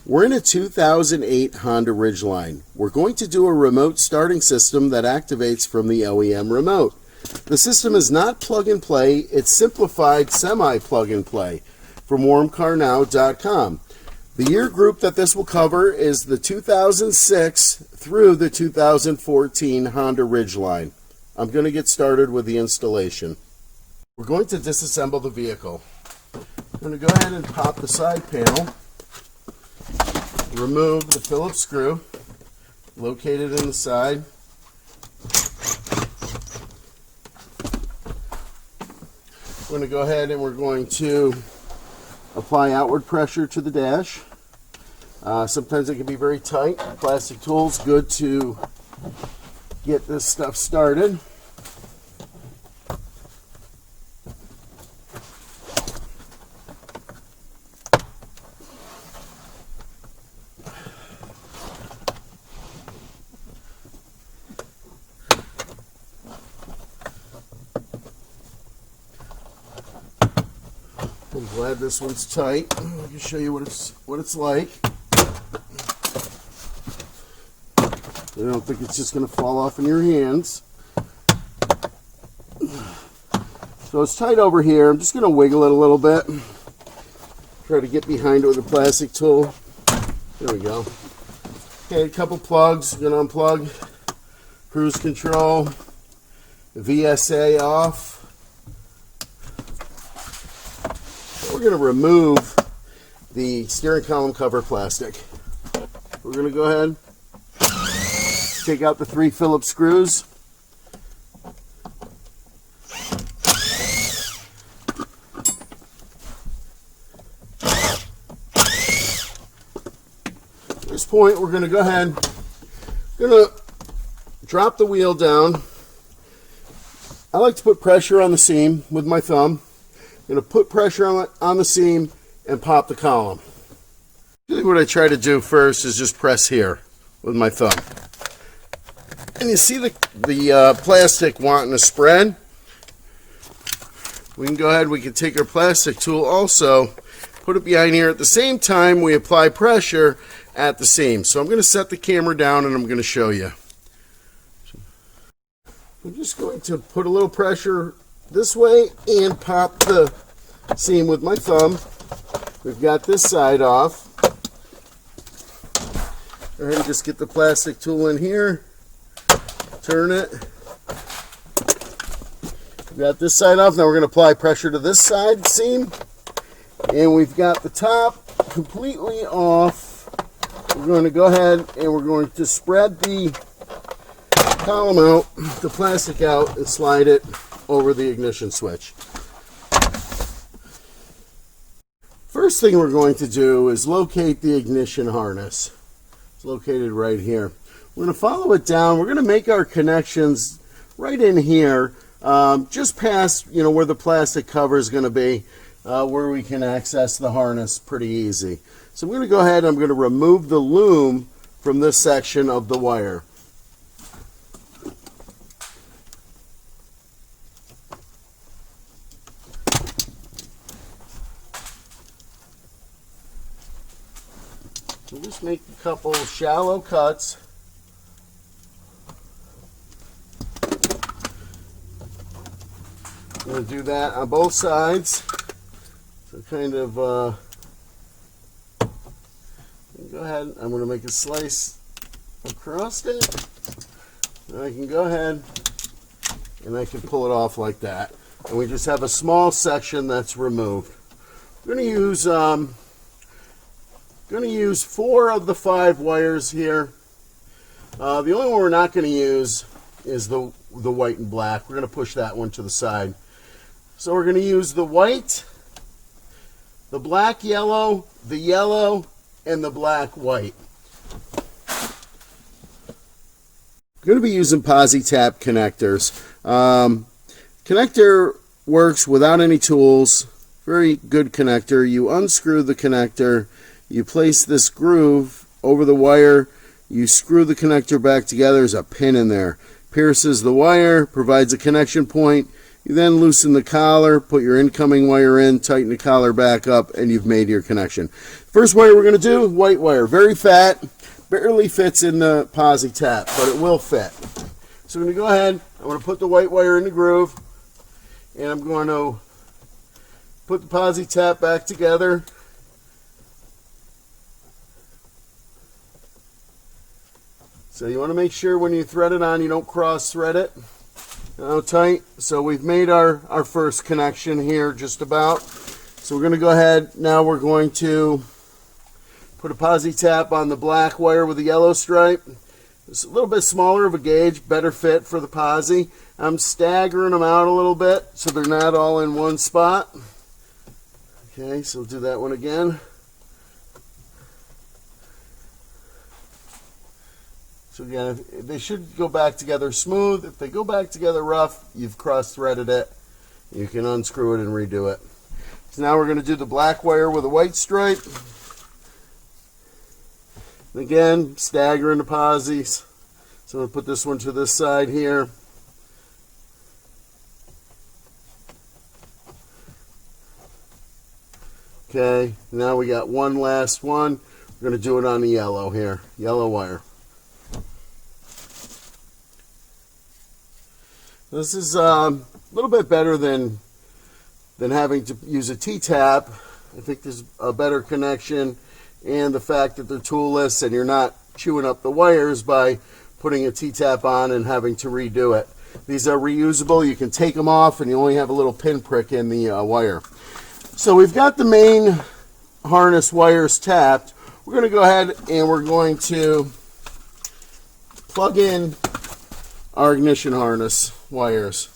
We're in a 2008 Honda Ridgeline. We're going to do a remote starting system that activates from the OEM remote. The system is not plug and play, it's simplified semi-plug and play from warmcarnow.com. The year group that this will cover is the 2006 through the 2014 Honda Ridgeline. I'm going to get started with the installation. We're going to disassemble the vehicle. I'm going to go ahead and pop the side panel. Remove the Phillips screw located in the side. We're going to go ahead and we're going to apply outward pressure to the dash. Sometimes it can be very tight. Plastic tool's good to get this stuff started. I'm glad this one's tight. I can show you what it's like. I don't think it's just going to fall off in your hands. So it's tight over here. I'm just going to wiggle it a little bit. Try to get behind it with a plastic tool. There we go. Okay, a couple plugs. Going to unplug. Cruise control. VSA off. We're going to remove the steering column cover plastic. We're going to go ahead, take out the 3 Phillips screws. At this point, we're going to go ahead, drop the wheel down. I like to put pressure on the seam with my thumb. I'm going to put pressure on the seam and pop the column. What I try to do first is just press here with my thumb. And you see the plastic wanting to spread. We can go ahead, we can take our plastic tool also, put it behind here. At the same time, we apply pressure at the seam. So I'm going to set the camera down and I'm going to show you. I'm just going to put a little pressure this way and pop the seam with my thumb. We've got this side off. Go ahead and just get the plastic tool in here, turn it. We've got this side off. Now we're going to apply pressure to this side seam, and we've got the top completely off. We're going to go ahead and we're going to spread the column out, the plastic out, and slide it over the ignition switch. First thing we're going to do is locate the ignition harness. It's located right here. We're going to follow it down. We're going to make our connections right in here, just past where the plastic cover is going to be, where we can access the harness pretty easy. So I'm going to go ahead and I'm going to remove the loom from this section of the wire. We'll just make a couple shallow cuts. I'm going to do that on both sides. So kind of, go ahead, I'm going to make a slice across it. And I can go ahead and I can pull it off like that. And we just have a small section that's removed. I'm going to use 4 of the 5 wires here. The only one we're not going to use is the white and black. We're going to push that one to the side. So we're going to use the white, the black yellow, the yellow, and the black white. I'm going to be using Posi-Tap connectors. Connector works without any tools. Very good connector. You unscrew the connector. You place this groove over the wire, you screw the connector back together. There's a pin in there. Pierces the wire, provides a connection point. You then loosen the collar, put your incoming wire in, tighten the collar back up, and you've made your connection. First wire we're going to do, white wire. Very fat, barely fits in the posi tap, but it will fit. So I'm going to go ahead, I'm going to put the white wire in the groove, and I'm going to put the posi tap back together. So you want to make sure when you thread it on, you don't cross thread it. Now tight. So we've made our first connection here just about. So we're going to go ahead, now we're going to put a posi tap on the black wire with the yellow stripe. It's a little bit smaller of a gauge, better fit for the posi. I'm staggering them out a little bit so they're not all in one spot. Okay, so we'll do that one again. So again, they should go back together smooth. If they go back together rough, you've cross-threaded it. You can unscrew it and redo it. So now we're going to do the black wire with a white stripe. And again, staggering the posis. So I'm going to put this one to this side here. Okay, now we got one last one. We're going to do it on the yellow here, yellow wire. This is a little bit better than having to use a T-tap. I think there's a better connection, and the fact that they're toolless and you're not chewing up the wires by putting a T-tap on and having to redo it. These are reusable. You can take them off and you only have a little pinprick in the wire. So we've got the main harness wires tapped. We're going to go ahead and we're going to plug in our ignition harness wires.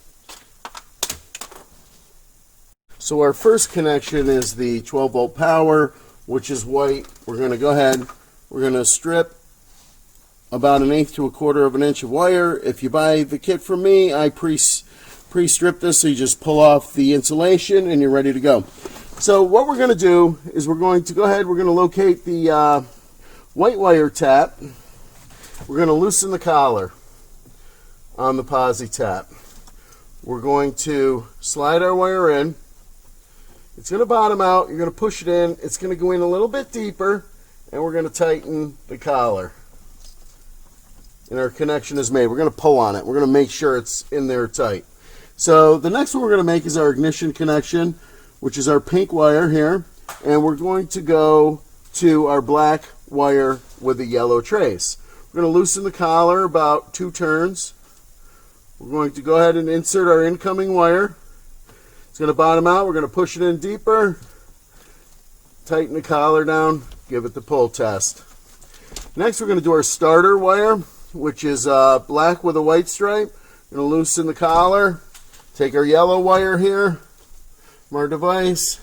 So our first connection is the 12 volt power, which is white. We're going to go ahead, we're going to strip about 1/8 to 1/4 of an inch of wire. If you buy the kit from me, I pre-strip this, so you just pull off the insulation and you're ready to go. So what we're going to do is we're going to go ahead, we're going to locate the white wire tap. We're going to loosen the collar on the posi tap. We're going to slide our wire in. It's going to bottom out. You're going to push it in. It's going to go in a little bit deeper, and we're going to tighten the collar. And our connection is made. We're going to pull on it. We're going to make sure it's in there tight. So the next one we're going to make is our ignition connection, which is our pink wire here. And we're going to go to our black wire with the yellow trace. We're going to loosen the collar about 2 turns. We're going to go ahead and insert our incoming wire. It's going to bottom out. We're going to push it in deeper, tighten the collar down, give it the pull test. Next, we're going to do our starter wire, which is black with a white stripe. We're going to loosen the collar, take our yellow wire here from our device,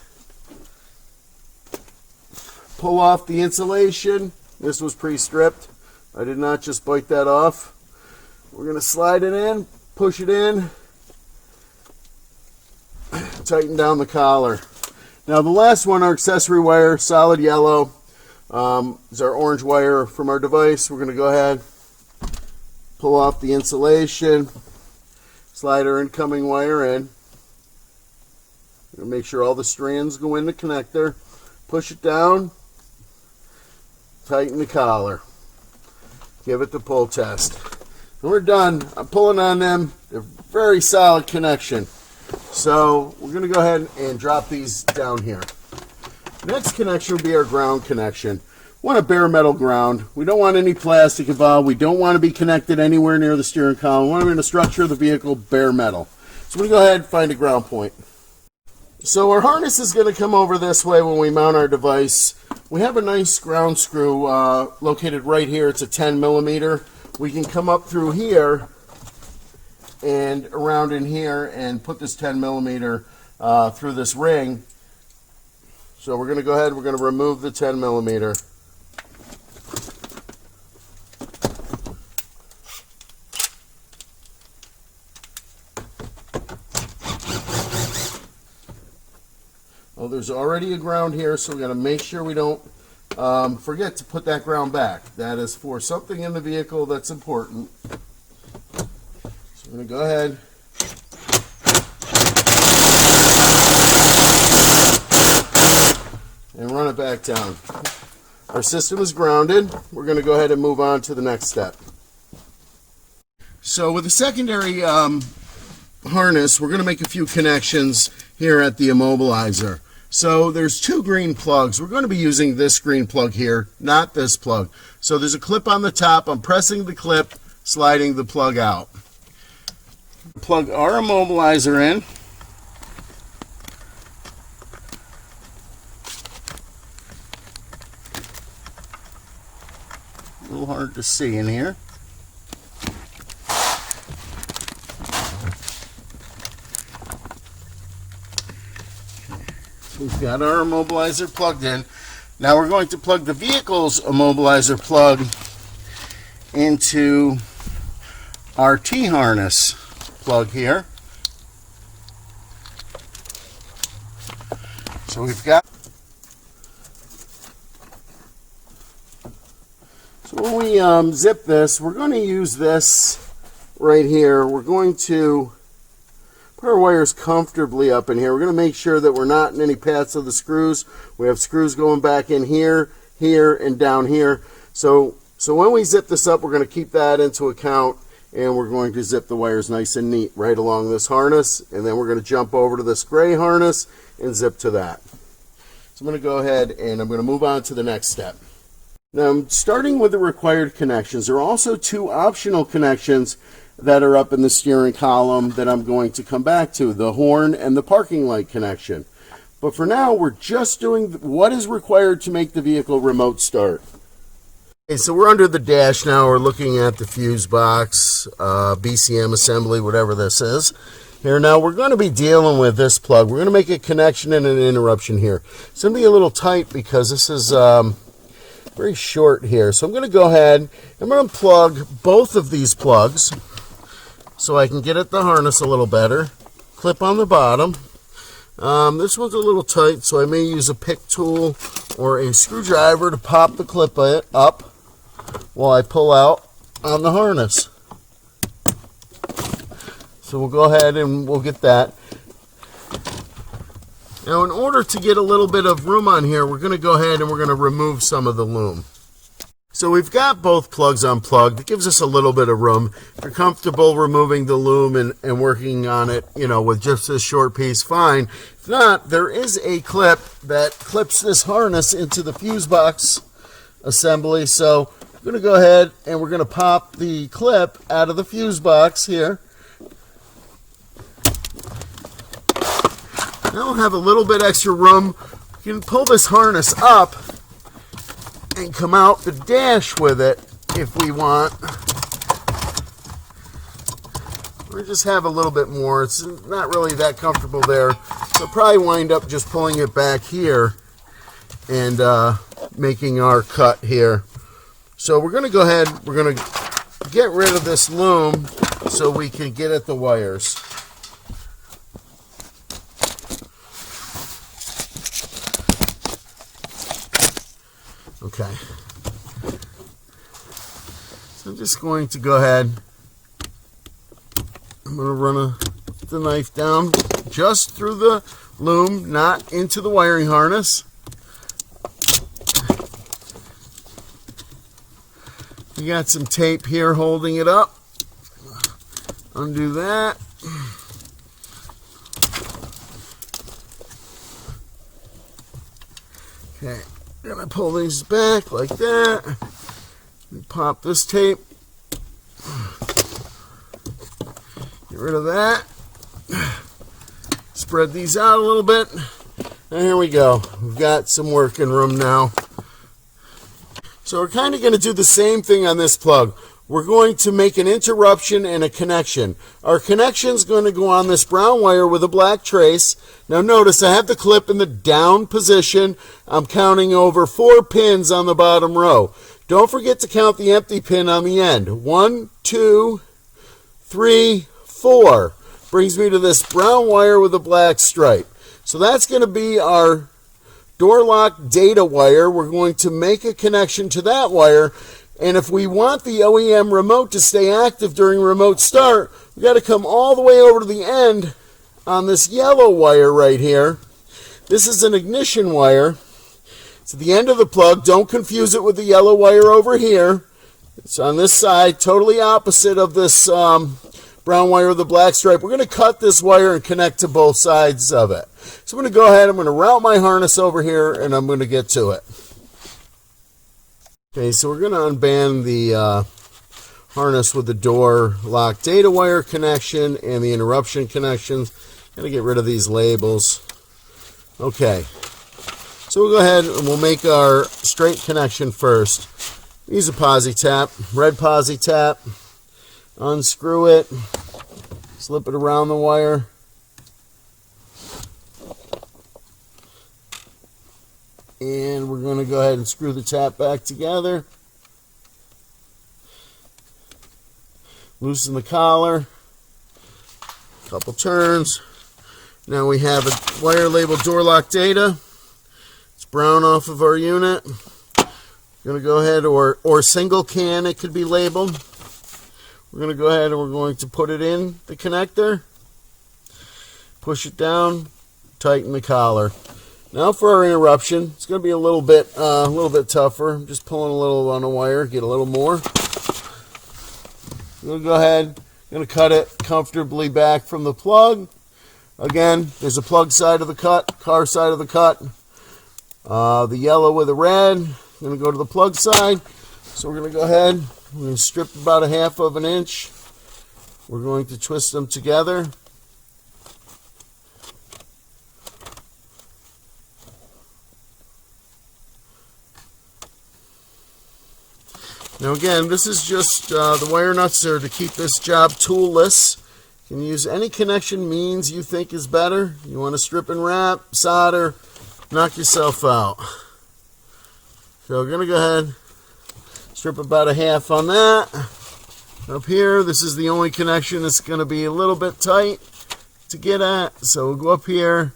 pull off the insulation. This was pre-stripped. I did not just bite that off. We're going to slide it in, push it in, tighten down the collar. Now the last one, our accessory wire, solid yellow, is our orange wire from our device. We're going to go ahead, pull off the insulation, slide our incoming wire in. Make sure all the strands go in the connector, push it down, tighten the collar, give it the pull test. And we're done. I'm pulling on them. They're very solid connection. So we're going to go ahead and drop these down here. Next connection will be our ground connection. We want a bare metal ground. We don't want any plastic involved. We don't want to be connected anywhere near the steering column. We want them in the structure of the vehicle, bare metal. So we're going to go ahead and find a ground point. So our harness is going to come over this way when we mount our device. We have a nice ground screw located right here. It's a 10 millimeter. We can come up through here and around in here and put this 10 millimeter through this ring. So we're going to go ahead, we're going to remove the 10 millimeter. Oh, there's already a ground here, so we got to make sure we don't forget to put that ground back. That is for something in the vehicle that's important. So I'm going to go ahead, and run it back down. Our system is grounded. We're going to go ahead and move on to the next step. So with the secondary harness, we're going to make a few connections here at the immobilizer. So there's two green plugs. We're going to be using this green plug here, not this plug. So there's a clip on the top. I'm pressing the clip, sliding the plug out. Plug our immobilizer in. A little hard to see in here. We've got our immobilizer plugged in. Now we're going to plug the vehicle's immobilizer plug into our T-harness plug here. So we've got. So when we zip this, we're going to use this right here. We're going to put our wires comfortably up in here. We're going to make sure that we're not in any paths of the screws. We have screws going back in here, here, and down here. So when we zip this up, we're going to keep that into account, and we're going to zip the wires nice and neat right along this harness, and then we're going to jump over to this gray harness and zip to that. So I'm going to go ahead and I'm going to move on to the next step. Now I'm starting with the required connections. There are also two optional connections that are up in the steering column that I'm going to come back to, the horn and the parking light connection. But for now, we're just doing what is required to make the vehicle remote start. Okay, so we're under the dash now. We're looking at the fuse box, BCM assembly, whatever this is. Here now, we're going to be dealing with this plug. We're going to make a connection and an interruption here. It's going to be a little tight because this is very short here. So I'm going to go ahead, I'm going to plug both of these plugs so I can get at the harness a little better. Clip on the bottom. This one's a little tight, so I may use a pick tool or a screwdriver to pop the clip up while I pull out on the harness. So we'll go ahead and we'll get that. Now in order to get a little bit of room on here, we're going to go ahead and we're going to remove some of the loom. So we've got both plugs unplugged. It gives us a little bit of room. If you're comfortable removing the loom and working on it, you know, with just this short piece, fine. If not, there is a clip that clips this harness into the fuse box assembly. So I'm going to go ahead and we're going to pop the clip out of the fuse box here. Now we'll have a little bit extra room. You can pull this harness up and come out the dash with it if we want. Or just have a little bit more. It's not really that comfortable there. So I'll probably wind up just pulling it back here and making our cut here. So we're going to go ahead, we're going to get rid of this loom so we can get at the wires. Okay, so I'm just going to go ahead, I'm going to run the knife down just through the loom, not into the wiring harness. You got some tape here holding it up. Undo that. Okay. I'm going to pull these back like that. And pop this tape. Get rid of that. Spread these out a little bit. And here we go. We've got some working room now. So we're kind of going to do the same thing on this plug. We're going to make an interruption and a connection. Our connection is going to go on this brown wire with a black trace. Now notice I have the clip in the down position. I'm counting over 4 pins on the bottom row. Don't forget to count the empty pin on the end. 1, 2, 3, 4. Brings me to this brown wire with a black stripe. So that's going to be our door lock data wire. We're going to make a connection to that wire. And if we want the OEM remote to stay active during remote start, we've got to come all the way over to the end on this yellow wire right here. This is an ignition wire. It's at the end of the plug. Don't confuse it with the yellow wire over here. It's on this side, totally opposite of this brown wire with the black stripe. We're going to cut this wire and connect to both sides of it. So I'm going to go ahead, I'm going to route my harness over here, and I'm going to get to it. Okay, so we're going to unband the harness with the door lock data wire connection and the interruption connections. Going to get rid of these labels. Okay, so we'll go ahead and we'll make our straight connection first. Use a posi tap, red posi tap, unscrew it, slip it around the wire. And we're going to go ahead and screw the tap back together. Loosen the collar. Couple turns. Now we have a wire labeled door lock data. It's brown off of our unit. We're going to go ahead, or single can it could be labeled. We're going to go ahead and we're going to put it in the connector. Push it down. Tighten the collar. Now for our interruption, it's going to be a little bit tougher. I'm just pulling a little on the wire, get a little more. We'll go ahead, going to cut it comfortably back from the plug. Again, there's a plug side of the cut, car side of the cut. The yellow with the red. I'm going to go to the plug side. So we're going to go ahead, we're going to strip about 1/2 of an inch. We're going to twist them together. Now again, this is just the wire nuts are to keep this job toolless. You can use any connection means you think is better. You want to strip and wrap, solder, knock yourself out. So we're going to go ahead, strip about 1/2 on that. Up here, this is the only connection that's going to be a little bit tight to get at. So we'll go up here,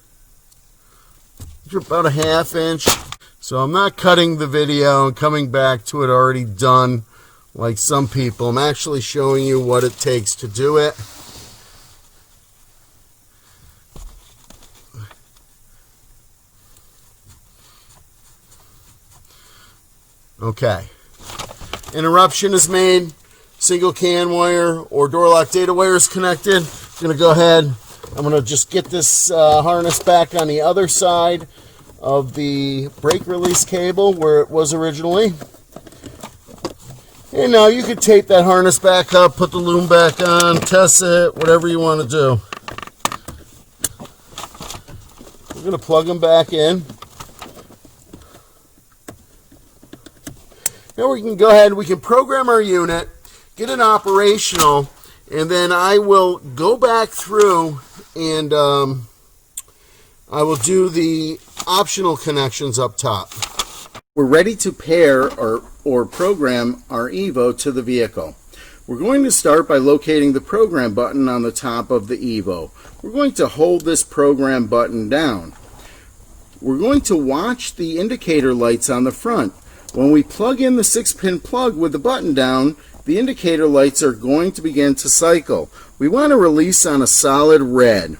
strip about 1/2 inch. So I'm not cutting the video and coming back to it already done like some people. I'm actually showing you what it takes to do it. Okay. Interruption is made. Single can wire or door lock data wire is connected. I'm going to go ahead. I'm going to just get this harness back on the other side of the brake release cable where it was originally. And now you could tape that harness back up, put the loom back on, test it, whatever you want to do. We're going to plug them back in. Now we can go ahead and we can program our unit, get it operational, and then I will go back through and I will do the optional connections up top. We're ready to pair or program our Evo to the vehicle. We're going to start by locating the program button on the top of the Evo. We're going to hold this program button down. We're going to watch the indicator lights on the front. When we plug in the 6-pin plug with the button down, the indicator lights are going to begin to cycle. We want to release on a solid red.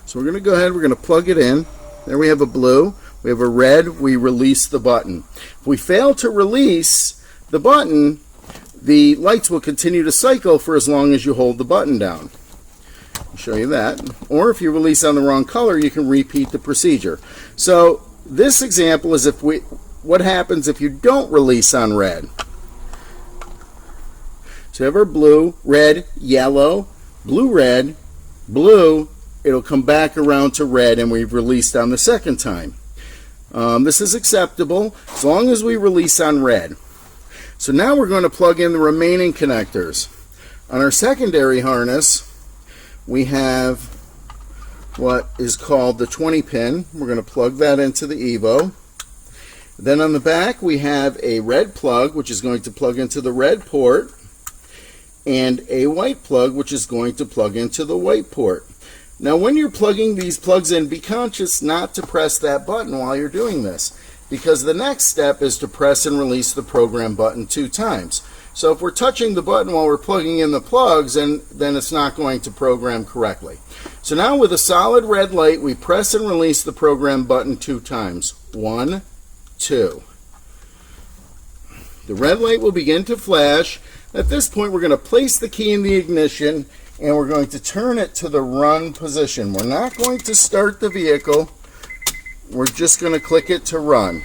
So we're going to go ahead, we're going to plug it in. There we have a blue, we have a red, we release the button. If we fail to release the button, the lights will continue to cycle for as long as you hold the button down. I'll show you that. Or if you release on the wrong color, you can repeat the procedure. So this example is what happens if you don't release on red. So you have our blue, red, yellow, blue, red, blue. It'll come back around to red and we've released on the second time. This is acceptable as long as we release on red. So now we're going to plug in the remaining connectors. On our secondary harness, we have what is called the 20-pin. We're going to plug that into the Evo. Then on the back, we have a red plug, which is going to plug into the red port, and a white plug, which is going to plug into the white port. Now when you're plugging these plugs in, be conscious not to press that button while you're doing this, because the next step is to press and release the program button 2 times. So if we're touching the button while we're plugging in the plugs, then it's not going to program correctly. So now with a solid red light, we press and release the program button 2 times. 1, 2. The red light will begin to flash. At this point, we're going to place the key in the ignition and we're going to turn it to the run position. We're not going to start the vehicle. We're just going to click it to run.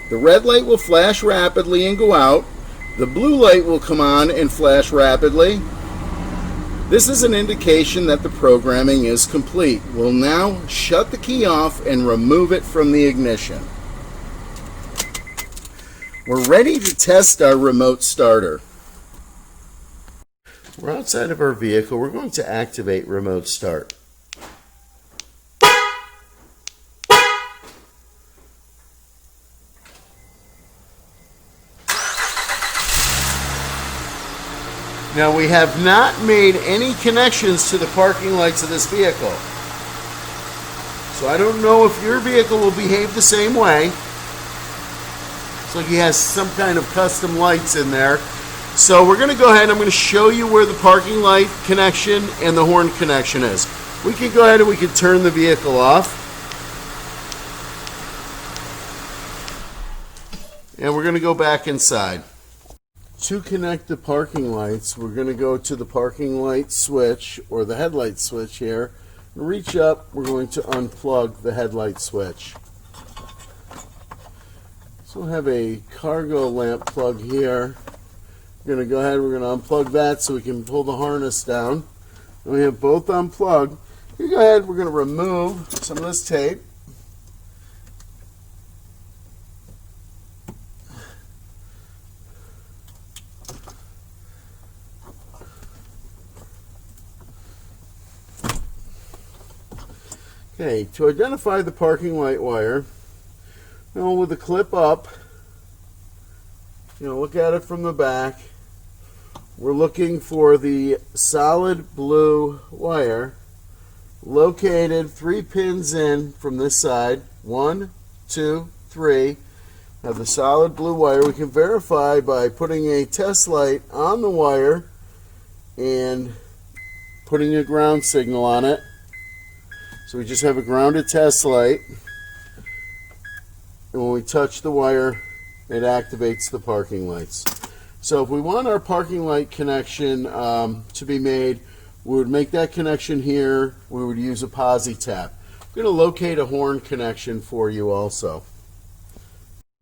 The red light will flash rapidly and go out. The blue light will come on and flash rapidly. This is an indication that the programming is complete. We'll now shut the key off and remove it from the ignition. We're ready to test our remote starter. We're outside of our vehicle. We're going to activate remote start. Now, we have not made any connections to the parking lights of this vehicle. So I don't know if your vehicle will behave the same way. It's like he has some kind of custom lights in there. So we're going to go ahead and I'm going to show you where the parking light connection and the horn connection is. We can go ahead and we can turn the vehicle off. And we're going to go back inside. To connect the parking lights, we're going to go to the parking light switch or the headlight switch here. Reach up, we're going to unplug the headlight switch. So we'll have a cargo lamp plug here. We're going to go ahead, we're going to unplug that so we can pull the harness down. And we have both unplugged. You go ahead, we're going to remove some of this tape. Okay, to identify the parking light wire, with the clip up, look at it from the back. We're looking for the solid blue wire located 3 pins in from this side. 1, 2, 3. Have the solid blue wire. We can verify by putting a test light on the wire and putting a ground signal on it. So we just have a grounded test light, and when we touch the wire, it activates the parking lights. So if we want our parking light connection to be made, we would make that connection here. We would use a posi tap. I'm going to locate a horn connection for you also.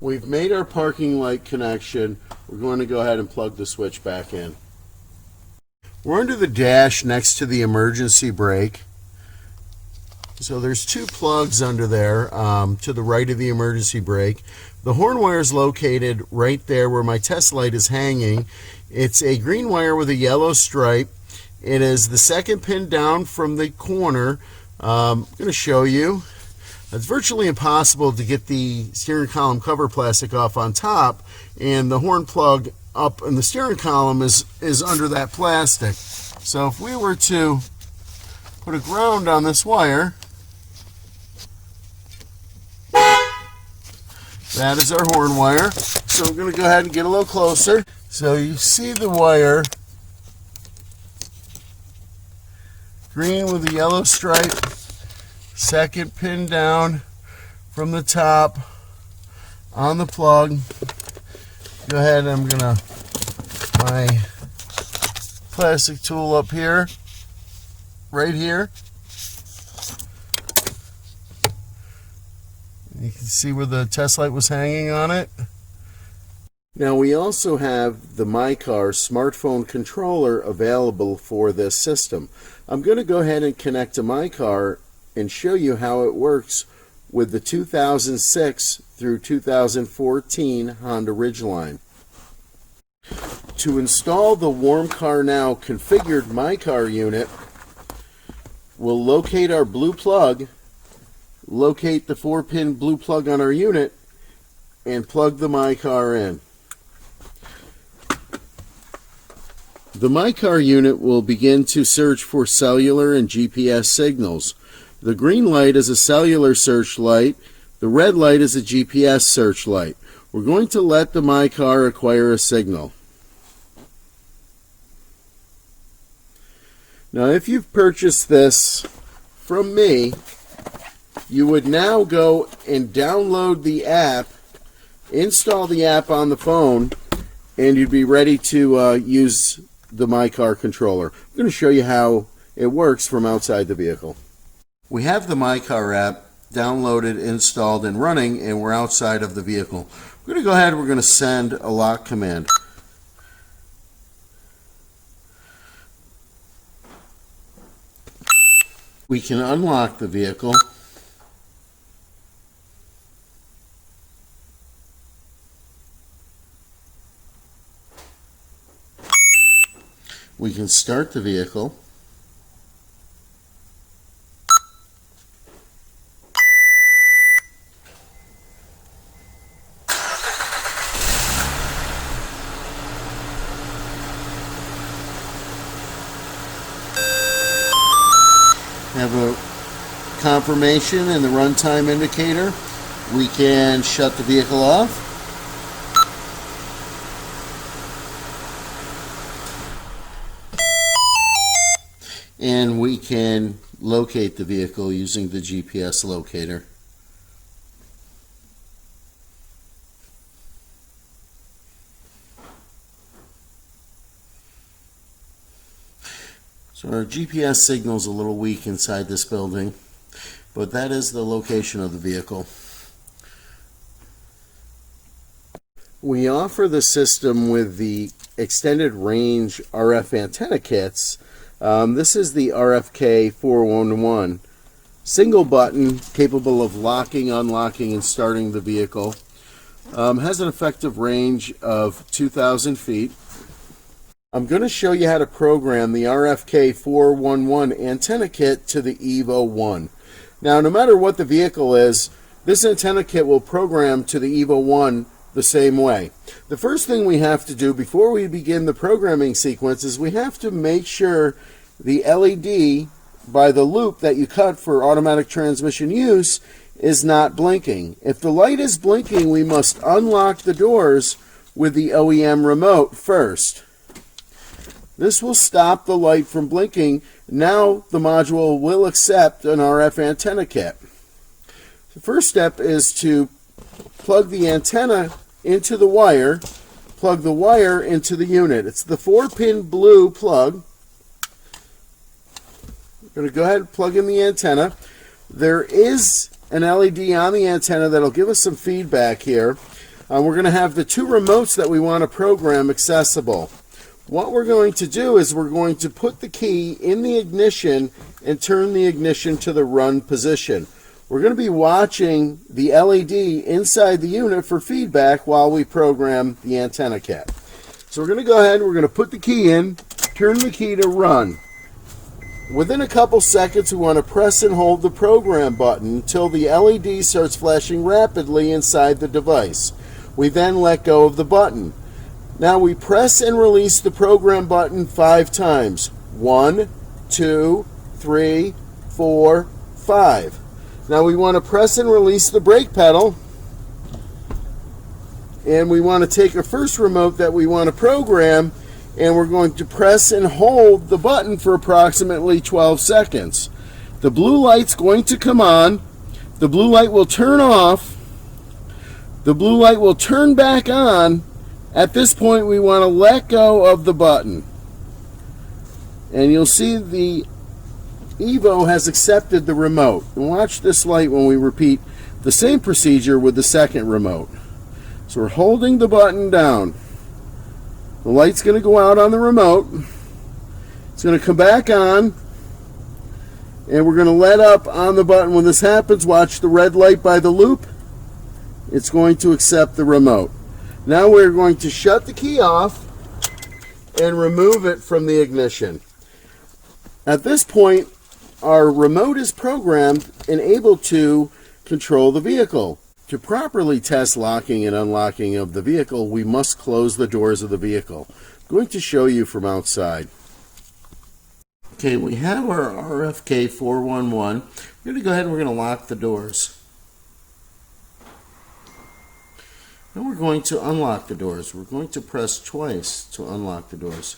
We've made our parking light connection. We're going to go ahead and plug the switch back in. We're under the dash next to the emergency brake. So there's 2 plugs under there to the right of the emergency brake. The horn wire is located right there where my test light is hanging. It's a green wire with a yellow stripe. It is the second pin down from the corner. I'm going to show you. It's virtually impossible to get the steering column cover plastic off on top, and the horn plug up in the steering column is under that plastic. So if we were to put a ground on this wire, that is our horn wire. So we're going to go ahead and get a little closer. So you see the wire, green with a yellow stripe, second pin down from the top on the plug. Go ahead, I'm going to my plastic tool up here, right here. You can see where the test light was hanging on it. Now we also have the MyCar smartphone controller available for this system. I'm going to go ahead and connect to MyCar and show you how it works with the 2006 through 2014 Honda Ridgeline. To install the warmcarnow configured MyCar unit, we'll locate our blue plug, locate the 4-pin blue plug on our unit, and plug the MyCar in. The MyCar unit will begin to search for cellular and GPS signals. The green light is a cellular search light. The red light is a GPS search light. We're going to let the MyCar acquire a signal. Now, if you've purchased this from me, you would now go and download the app install the app on the phone, and you'd be ready to use the MyCar controller. I'm going to show you how it works from outside the vehicle. We have the MyCar app downloaded, installed, and running, and we're outside of the vehicle. We're going to go ahead and we're going to send a lock command. We can unlock the vehicle. We can start the vehicle. Have a confirmation and the runtime indicator. We can shut the vehicle off. And we can locate the vehicle using the GPS locator. So our GPS signal is a little weak inside this building, but that is the location of the vehicle. We offer the system with the extended range RF antenna kits. This is the RFK411, single button, capable of locking, unlocking, and starting the vehicle. Has an effective range of 2,000 feet. I'm going to show you how to program the RFK411 antenna kit to the evo-one. Now, no matter what the vehicle is, this antenna kit will program to the evo-one the same way. The first thing we have to do before we begin the programming sequence is we have to make sure the LED by the loop that you cut for automatic transmission use is not blinking. If the light is blinking, we must unlock the doors with the OEM remote first. This will stop the light from blinking. Now the module will accept an RF antenna kit. The first step is to plug the antenna into the wire, plug the wire into the unit. It's the 4-pin blue plug. I'm going to go ahead and plug in the antenna. There is an LED on the antenna that'll give us some feedback here. We're going to have the two remotes that we want to program accessible. What we're going to do is we're going to put the key in the ignition and turn the ignition to the run position. We're going to be watching the LED inside the unit for feedback while we program the antenna kit. So we're going to go ahead and we're going to put the key in, turn the key to run. Within a couple seconds, we want to press and hold the program button until the LED starts flashing rapidly inside the device. We then let go of the button. Now we press and release the program button 5 times. 1, 2, 3, 4, 5. Now we want to press and release the brake pedal. And we want to take a first remote that we want to program, and we're going to press and hold the button for approximately 12 seconds. The blue light's going to come on. The blue light will turn off. The blue light will turn back on. At this point, we want to let go of the button. And you'll see the Evo has accepted the remote. And watch this light when we repeat the same procedure with the second remote. So we're holding the button down. The light's going to go out on the remote. It's going to come back on. And we're going to let up on the button. When this happens, watch the red light by the loop. It's going to accept the remote. Now we're going to shut the key off and remove it from the ignition. At this point, our remote is programmed and able to control the vehicle. To properly test locking and unlocking of the vehicle, we must close the doors of the vehicle. I'm going to show you from outside. Okay, we have our RFK411. We're going to go ahead and we're going to lock the doors. Then we're going to unlock the doors. We're going to press twice to unlock the doors.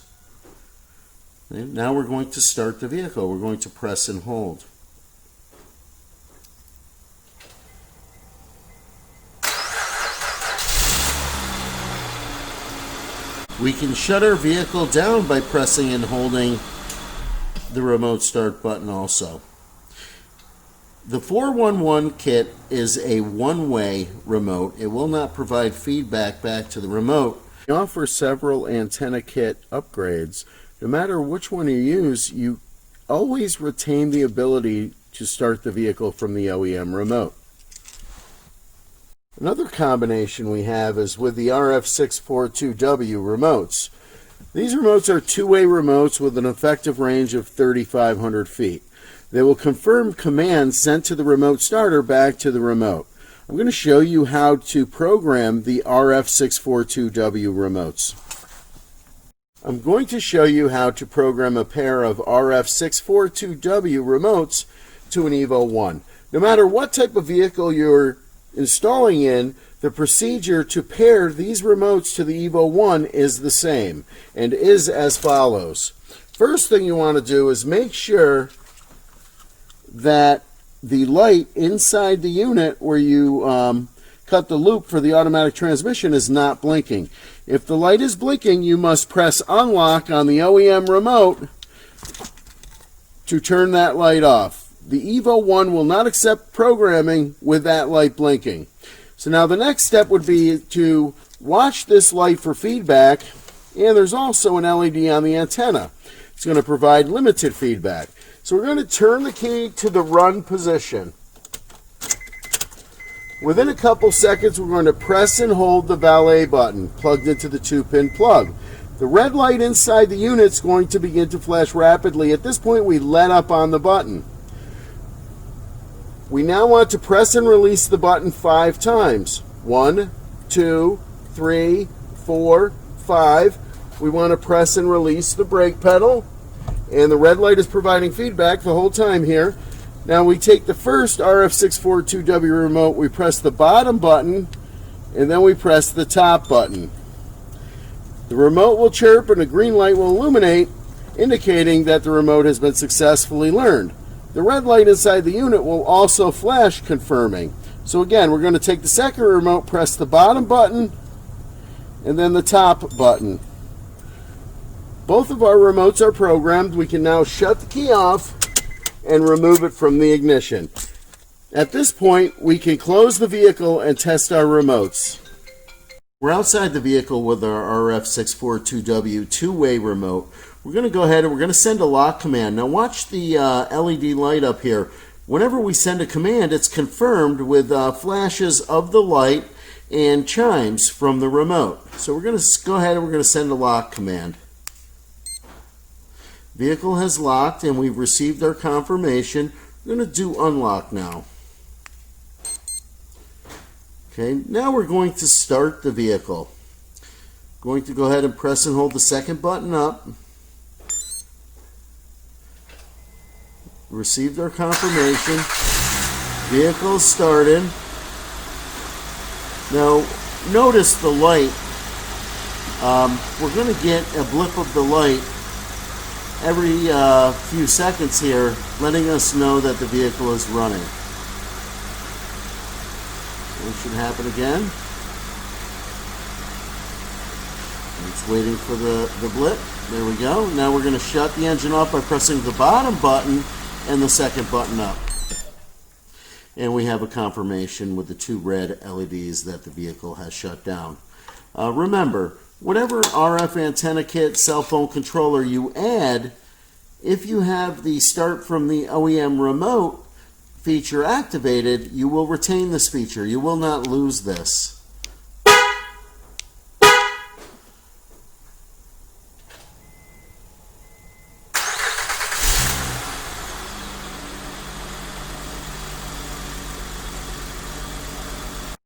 And now we're going to start the vehicle. We're going to press and hold. We can shut our vehicle down by pressing and holding the remote start button also. The 411 kit is a one-way remote. It will not provide feedback back to the remote. We offer several antenna kit upgrades. No matter which one you use, you always retain the ability to start the vehicle from the OEM remote. Another combination we have is with the RF642W remotes. These remotes are two-way remotes with an effective range of 3,500 feet. They will confirm commands sent to the remote starter back to the remote. I'm going to show you how to program the RF642W remotes. I'm going to show you how to program a pair of RF642W remotes to an evo-one. No matter what type of vehicle you're installing in, the procedure to pair these remotes to the evo-one is the same and is as follows. First thing you want to do is make sure that the light inside the unit where you cut the loop for the automatic transmission is not blinking. If the light is blinking, you must press unlock on the OEM remote to turn that light off. The evo-one will not accept programming with that light blinking. So now the next step would be to watch this light for feedback, and there's also an LED on the antenna. It's going to provide limited feedback. So we're going to turn the key to the run position. Within a couple seconds, we're going to press and hold the valet button plugged into the 2-pin plug. The red light inside the unit is going to begin to flash rapidly. At this point, we let up on the button. We now want to press and release the button 5 times. 1, 2, 3, 4, 5. We want to press and release the brake pedal. And the red light is providing feedback the whole time here. Now we take the first RF642W remote, we press the bottom button, and then we press the top button. The remote will chirp and a green light will illuminate, indicating that the remote has been successfully learned. The red light inside the unit will also flash, confirming. So again, we're going to take the second remote, press the bottom button, and then the top button. Both of our remotes are programmed. We can now shut the key off and remove it from the ignition. At this point, we can close the vehicle and test our remotes. We're outside the vehicle with our RF642W two-way remote. We're going to go ahead and we're going to send a lock command. Now watch the LED light up here. Whenever we send a command, it's confirmed with flashes of the light and chimes from the remote. So we're going to go ahead and we're going to send a lock command. Vehicle has locked and we've received our confirmation. We're going to do unlock now. Okay, now we're going to start the vehicle. Going to go ahead and press and hold the second button up. Received our confirmation. Vehicle started. Now notice the light. We're going to get a blip of the light every few seconds here, letting us know that the vehicle is running. It should happen again. It's waiting for the blip. There we go. Now we're going to shut the engine off by pressing the bottom button and the second button up. And we have a confirmation with the 2 red LEDs that the vehicle has shut down. Remember, whatever RF antenna kit, cell phone controller you add, if you have the start from the OEM remote feature activated, you will retain this feature. You will not lose this.